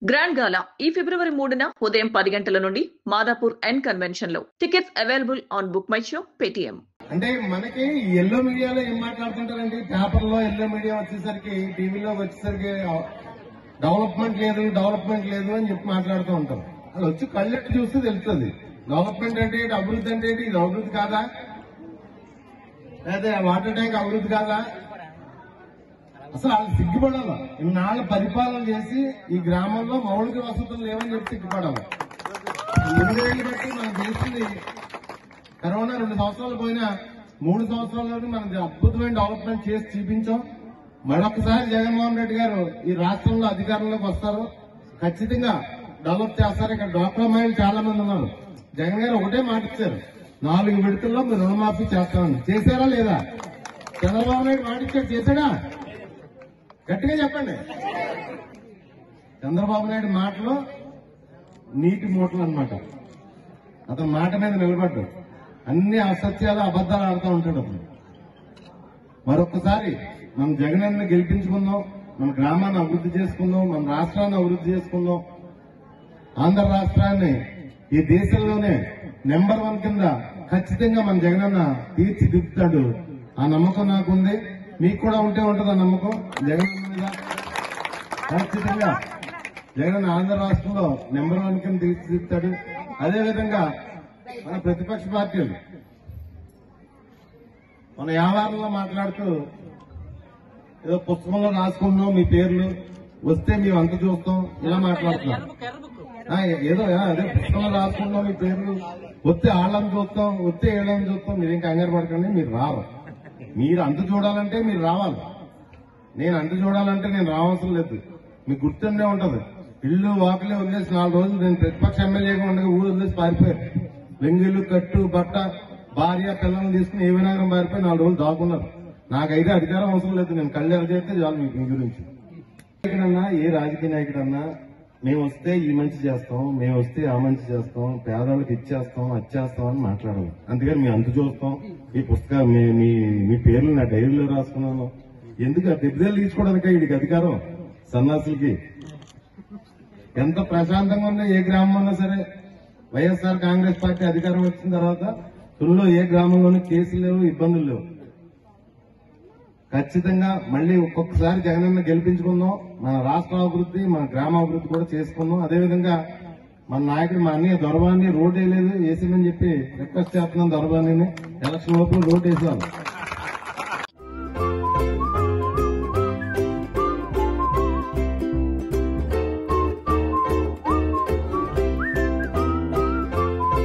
Grand గాలా ఈ ఫిబ్రవరి 3న ఉదయం 10 గంటల నుండి మాదాపూర్ ఎన్ కన్వెన్షన్ లో. Tickets available on book my show, Paytm. అంటే మనకి ఎల్లో మీడియాలో ఏం మాట్లాడుతుంటారండి, పేపర్లో ఎల్లో మీడియా వచ్చేసరికి, టీవీలో వచ్చేసరికి డెవలప్మెంట్ లేదు అని చెప్పి మాట్లాడుతూ ఉంటారు. అది వచ్చి కళ్ళెట్టు చూస్తే తెలుస్తుంది. డెవలప్మెంట్ అంటే ఏంటి, అభివృద్ధి అంటే ఏంటి, ఇది అభివృద్ధి కాదా, లేదా వాటర్ ట్యాంక్ అభివృద్ధి కాదా? అసలు వాళ్ళు సిగ్గుపడాలా. ఇన్నాళ్ళ పరిపాలన చేసి ఈ గ్రామంలో మౌలిక వసతులు లేవని చెప్పి సిగ్గుపడాలి. 8 ఏళ్ళు బట్టి మనం చేసింది కరోనా 2 సంవత్సరాలు పోయినా 3 సంవత్సరాల్లోనే మనం అద్భుతమైన డెవలప్మెంట్ చేసి చూపించాం. మరొకసారి జగన్మోహన్ రెడ్డి గారు ఈ రాష్ట్రంలో అధికారంలోకి వస్తారు, ఖచ్చితంగా డెవలప్ చేస్తారు. ఇక్కడ డ్వాక్రా మహిళలు చాలా మంది ఉన్నారు. జగన్ గారు ఒకటే మాట ఇచ్చారు, 4 విడతల్లో మీరు రుణమాఫీ చేస్తామని. చేశారా లేదా? చంద్రబాబు నాయుడు మాట ఇచ్చాడు, చేశాడా? గట్టిగా చెప్పండి. చంద్రబాబు నాయుడు మాటలో నీటి మూటలు అన్నమాట. అతని మాట మీద నిలబడ్డాడు. అన్ని అసత్యాలు అబద్దాలు ఆడుతూ ఉంటాడు అతను. మరొకసారి మనం జగనన్న గెలిపించుకుందాం, మన గ్రామాన్ని అభివృద్ధి చేసుకుందాం, మన రాష్ట్రాన్ని అభివృద్ధి చేసుకుందాం. ఆంధ్ర రాష్ట్రాన్ని ఈ దేశంలోనే నెంబర్ 1 కింద ఖచ్చితంగా మన జగనన్న తీర్చిదిద్దుతాడు. ఆ నమ్మకం నాకుంది, మీకు కూడా ఉంటే ఉంటుంది ఆ నమ్మకం జగనన్న మీద. ఖచ్చితంగా జగన్ ఆంధ్ర రాష్ట్రంలో నెంబర్ 1 కింద తీర్చిదిద్దుతాడు. అదేవిధంగా మన ప్రతిపక్ష పార్టీలు మన వ్యవహారంలో మాట్లాడుతూ ఏదో పుస్తకంలో రాసుకుంటున్నాం, మీ పేర్లు వస్తే మేము అంత చూస్తాం, ఇలా మాట్లాడుతున్నాం. ఏదో అదే పుస్తకంలో రాసుకుంటున్నాం, మీ పేర్లు వస్తే వాళ్ళని చూస్తాం, వస్తే ఏళ్ళని చూస్తాం. మీరేం కంగారు పడకండి, మీరు రావు. మీరు అంత చూడాలంటే మీరు రావాలి. నేను అంత చూడాలంటే నేను రావాల్సిన లేదు. మీకు గుర్తుండే ఉంటది, ఇల్లు వాకిలే వదిలేసి 4 రోజులు నేను ప్రతిపక్ష ఎమ్మెల్యేగా ఉండగా ఊరు వదిలేసి పారిపోయారు. వెంగిళ్ళు, కట్టు, బట్ట, భార్య, పిల్లల్ని తీసుకుని ఏ వినాయకం పారిపోయి 4 రోజులు దాక్కున్నారు. నాకైతే అధికారం అవసరం లేదు, నేను కళ్ళు ఎరచేస్తే చాలు మీ గురించి. నాయకుడన్నా, ఏ రాజకీయ నాయకుడన్నా మేము వస్తే ఈ మంచి చేస్తాం, మేము వస్తే ఆ మంచి చేస్తాం, పేదవాళ్ళకి ఇచ్చేస్తాం, అచ్చేస్తాం అని మాట్లాడాలి. అందుకని మీ అంతు చూస్తాం, ఈ పుస్తకం మీ పేర్లు నా డైరీలో రాసుకున్నాను. ఎందుకు ఆ దెబ్బలు తీసుకోవడానికి వీడికి అధికారం? సన్నాసులకి ఎంత ప్రశాంతంగా ఉన్నా ఏ గ్రామం ఉన్నా సరే, వైఎస్ఆర్ కాంగ్రెస్ పార్టీ అధికారం వచ్చిన తర్వాత తుల్లో ఏ గ్రామంలోనూ కేసులు లేవు, ఇబ్బందులు లేవు. ఖచ్చితంగా మళ్లీ ఒక్కొక్కసారి జగనన్న గెలిపించుకుందాం, మన రాష్ట్ర అభివృద్ధి, మన గ్రామ అభివృద్ధి కూడా చేసుకుందాం. అదేవిధంగా మన నాయకుడు మా అన్నయ్య దొరబాన్ని రోడ్ వేయలేదు, వేసేమని చెప్పి రిక్వెస్ట్ చేస్తున్నాం. దొరబాన్ని ఎలక్షన్ లోపల రోడ్ వేసేవాళ్ళు.